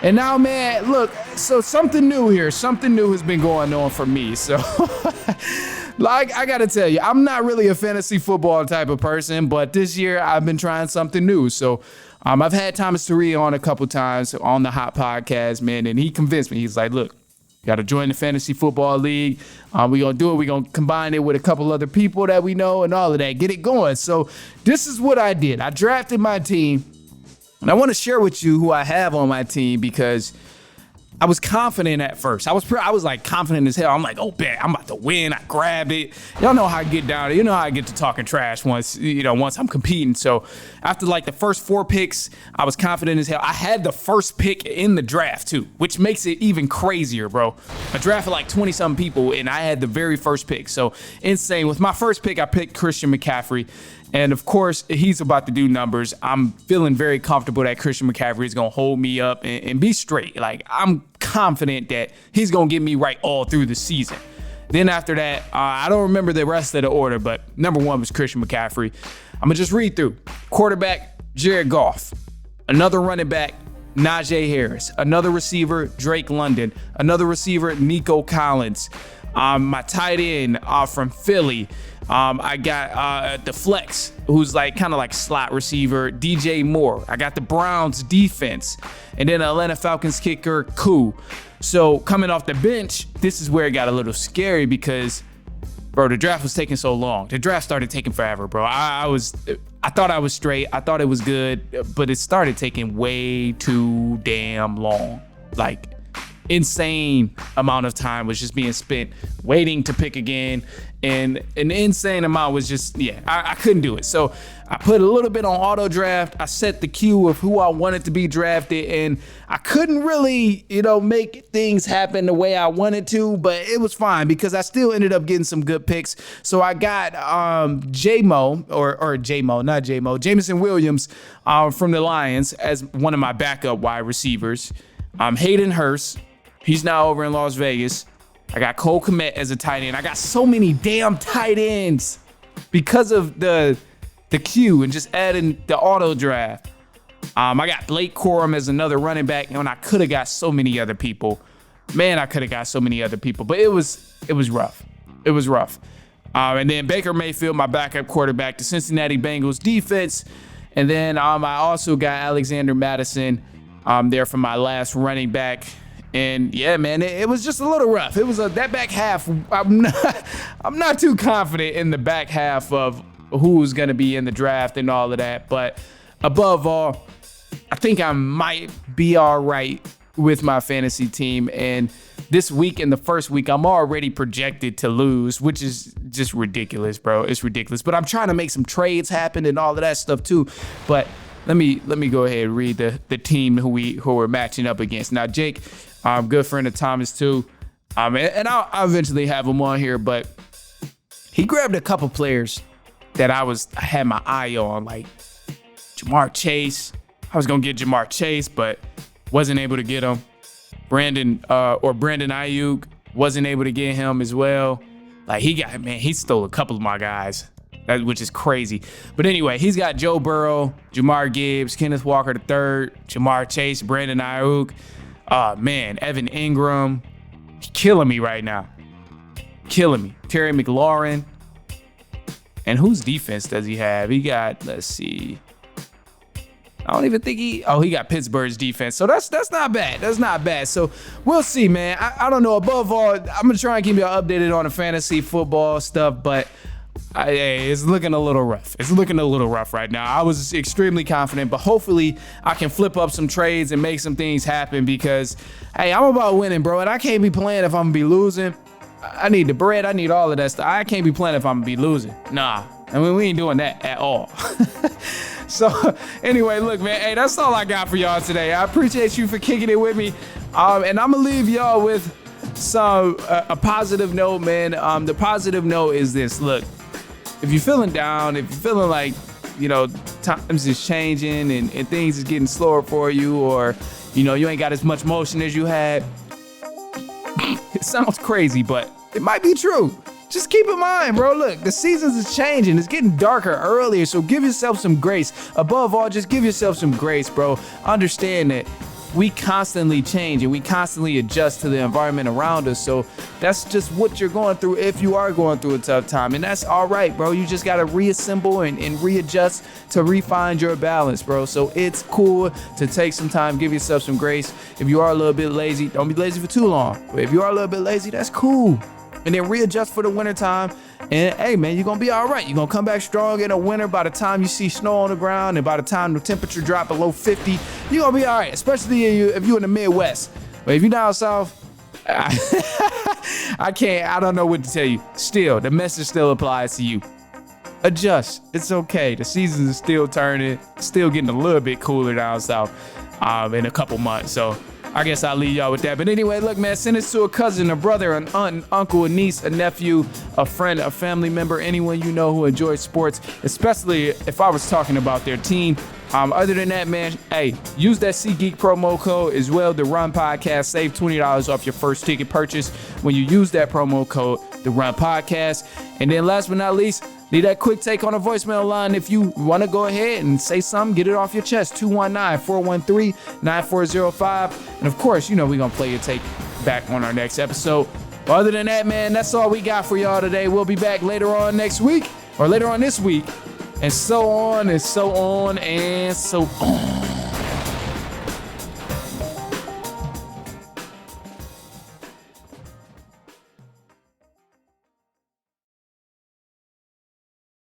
And now, man, look, so something new here. Something new has been going on for me. So, like, I got to tell you, I'm not really a fantasy football type of person, but this year I've been trying something new. So, I've had Thomas Turi on a couple times on the Hot Podcast, man, and he convinced me. He's like, look, you got to join the Fantasy Football League. We're going to do it. We're going to combine it with a couple other people that we know and all of that. Get it going. So, this is what I did. I drafted my team. And I want to share with you who I have on my team because I was confident at first. I was like confident as hell. I'm like, oh, bet I'm about to win. I grabbed it. Y'all know how I get down. You know how I get to talking trash once I'm competing. So after like the first 4 picks, I was confident as hell. I had the first pick in the draft too, which makes it even crazier, bro. I drafted like 20 something people and I had the very first pick. So insane. With my first pick, I picked Christian McCaffrey. And of course, he's about to do numbers. I'm feeling very comfortable that Christian McCaffrey is going to hold me up and be straight. Like, I'm confident that he's going to get me right all through the season. Then after that, I don't remember the rest of the order, but number 1 was Christian McCaffrey. I'm going to just read through. Quarterback, Jared Goff. Another running back, Najee Harris. Another receiver, Drake London. Another receiver, Nico Collins. My tight end from Philly. I got the flex, who's like kind of like slot receiver, DJ Moore. I got the Browns defense, and then Atlanta Falcons kicker, Koo. So coming off the bench, this is where it got a little scary because, bro, the draft was taking so long. The draft started taking forever, bro. I thought I was straight. I thought it was good, but it started taking way too damn long. Like, insane amount of time was just being spent waiting to pick again, and an insane amount was just, I couldn't do it. So I put a little bit on auto draft. I set the queue of who I wanted to be drafted, and I couldn't really, make things happen the way I wanted to, but it was fine because I still ended up getting some good picks. So I got Jameson Williams from the Lions as one of my backup wide receivers. Hayden Hurst. He's now over in Las Vegas. I got Cole Kmet as a tight end. I got so many damn tight ends because of the queue and just adding the auto draft. I got Blake Corum as another running back, and I could have got so many other people. Man, I could have got so many other people, but it was rough. It was rough. And then Baker Mayfield, my backup quarterback, the Cincinnati Bengals defense. And then I also got Alexander Madison there for my last running back. And yeah, man, it was just a little rough. It was that back half. I'm not too confident in the back half of who's going to be in the draft and all of that. But above all, I think I might be all right with my fantasy team. And this week, in the first week, I'm already projected to lose, which is just ridiculous, bro. It's ridiculous. But I'm trying to make some trades happen and all of that stuff too. But let me go ahead and read the team who we're matching up against. Now, Jake, good friend of Thomas too, and I'll eventually have him on here. But he grabbed a couple players that I had my eye on, like Jamar Chase. I was gonna get Jamar Chase, but wasn't able to get him. Brandon Ayuk, wasn't able to get him as well. Like he stole a couple of my guys. Which is crazy. But anyway, he's got Joe Burrow, Jamar Gibbs, Kenneth Walker III, Jamar Chase, Brandon Ayuk. Man, Evan Ingram. Killing me right now. Killing me. Terry McLaurin. And whose defense does he have? He got, let's see. I don't even think he got Pittsburgh's defense. So that's not bad. That's not bad. So we'll see, man. I don't know. Above all, I'm going to try and keep you updated on the fantasy football stuff, but it's looking a little rough. It's looking a little rough right now. I was extremely confident, but hopefully I can flip up some trades and make some things happen because, hey, I'm about winning, bro, and I can't be playing if I'm going to be losing. I need the bread. I need all of that stuff. I can't be playing if I'm going to be losing. Nah. I mean, we ain't doing that at all. So, anyway, look, man, hey, that's all I got for y'all today. I appreciate you for kicking it with me, and I'm going to leave y'all with a positive note, man. The positive note is this. Look, if you're feeling down, if you're feeling like, times is changing and things is getting slower for you, or, you ain't got as much motion as you had, it sounds crazy, but it might be true. Just keep in mind, bro, look, the seasons is changing. It's getting darker earlier, so give yourself some grace. Above all, just give yourself some grace, bro. Understand that we constantly change and we constantly adjust to the environment around us. So that's just what you're going through if you are going through a tough time. And that's all right, bro. You just got to reassemble and readjust to refine your balance, bro. So it's cool to take some time, give yourself some grace. If you are a little bit lazy, don't be lazy for too long. But if you are a little bit lazy, that's cool. And then readjust for the winter time. And hey, man, you're going to be all right. You're going to come back strong in the winter. By the time you see snow on the ground and by the time the temperature drop below 50, you're going to be all right, especially if you're in the Midwest. But if you're down south, I don't know what to tell you. Still, the message still applies to you. Adjust. It's okay. The seasons are still turning, still getting a little bit cooler down south in a couple months. So I guess I'll leave y'all with that. But anyway, look, man, send this to a cousin, a brother, an aunt, an uncle, a niece, a nephew, a friend, a family member, anyone you know who enjoys sports, especially if I was talking about their team. Other than that, man, hey, use that SeatGeek promo code as well, the Run Podcast. Save $20 off your first ticket purchase when you use that promo code, the Run Podcast. And then last but not least, leave that quick take on a voicemail line if you want to go ahead and say something, get it off your chest, 219-413-9405. And of course, you know we're going to play your take back on our next episode. But other than that, man, that's all we got for y'all today. We'll be back later on next week or later on this week. And so on and so on and so on.